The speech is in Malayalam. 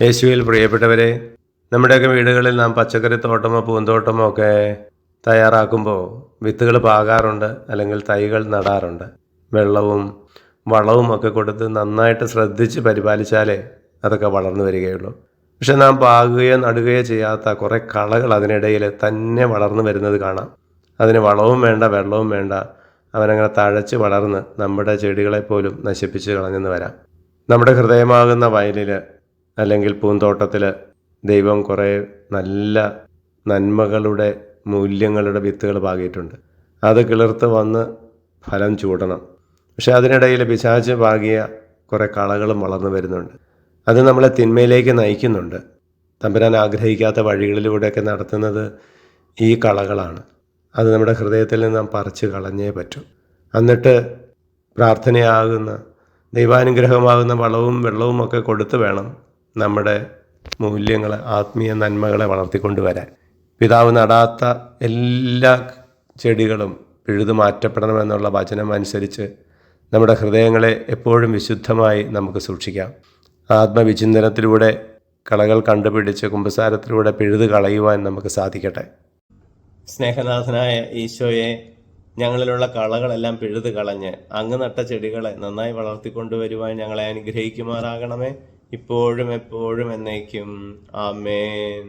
യേശുവിൽ പ്രിയപ്പെട്ടവരെ, നമ്മുടെയൊക്കെ വീടുകളിൽ നാം പച്ചക്കറി തോട്ടമോ പൂന്തോട്ടമോ ഒക്കെ തയ്യാറാക്കുമ്പോൾ വിത്തുകൾ പാകാറുണ്ട്, അല്ലെങ്കിൽ തൈകൾ നടാറുണ്ട്. വെള്ളവും വളവും ഒക്കെ കൊടുത്ത് നന്നായിട്ട് ശ്രദ്ധിച്ച് പരിപാലിച്ചാലേ അതൊക്കെ വളർന്നു വരികയുള്ളൂ. പക്ഷെ നാം പാകുകയോ നടുകയോ ചെയ്യാത്ത കുറേ കളകൾ അതിനിടയിൽ തന്നെ വളർന്നു വരുന്നത് കാണാം. അതിന് വളവും വേണ്ട, വെള്ളവും വേണ്ട, അവനങ്ങനെ തഴച്ച് വളർന്ന് നമ്മുടെ ചെടികളെപ്പോലും നശിപ്പിച്ച് കളഞ്ഞെന്ന് വരാം. നമ്മുടെ ഹൃദയമാകുന്ന വയലിൽ അല്ലെങ്കിൽ പൂന്തോട്ടത്തിൽ ദൈവം കുറേ നല്ല നന്മകളുടെ മൂല്യങ്ങളുടെ വിത്തുകൾ പാകിയിട്ടുണ്ട്. അത് കിളിർത്ത് വന്ന് ഫലം ചൂടണം. പക്ഷെ അതിനിടയിൽ പിശാച് പാകിയ കുറേ കളകളും വളർന്നു വരുന്നുണ്ട്. അത് നമ്മളെ തിന്മയിലേക്ക് നയിക്കുന്നുണ്ട്. തമ്പുരാൻ ആഗ്രഹിക്കാത്ത വഴികളിലൂടെയൊക്കെ നടത്തുന്നത് ഈ കളകളാണ്. അത് നമ്മുടെ ഹൃദയത്തിൽ നിന്ന് നാം പറിച്ച് കളഞ്ഞേ പറ്റൂ. എന്നിട്ട് പ്രാർത്ഥനയാകുന്ന ദൈവാനുഗ്രഹമാകുന്ന വളവും വെള്ളവും ഒക്കെ കൊടുത്ത് വേണം നമ്മുടെ മൂല്യങ്ങൾ, ആത്മീയ നന്മകളെ വളർത്തിക്കൊണ്ടുവരാൻ. പിതാവ് നടാത്ത എല്ലാ ചെടികളും പിഴുതു മാറ്റപ്പെടണമെന്നുള്ള വചനം അനുസരിച്ച് നമ്മുടെ ഹൃദയങ്ങളെ എപ്പോഴും വിശുദ്ധമായി നമുക്ക് സൂക്ഷിക്കാം. ആത്മവിചിന്തനത്തിലൂടെ കളകൾ കണ്ടുപിടിച്ച് കുമ്പസാരത്തിലൂടെ പിഴുതു കളയുവാൻ നമുക്ക് സാധിക്കട്ടെ. സ്നേഹനാഥനായ ഈശോയെ, ഞങ്ങളിലുള്ള കളകളെല്ലാം പിഴുതു കളഞ്ഞ് അങ്ങ് നട്ട ചെടികളെ നന്നായി വളർത്തിക്കൊണ്ടുവരുവാൻ ഞങ്ങളെ അനുഗ്രഹിക്കുമാറാകണമേ, ഇപ്പോഴും എപ്പോഴും എന്നേക്കും. ആമേൻ.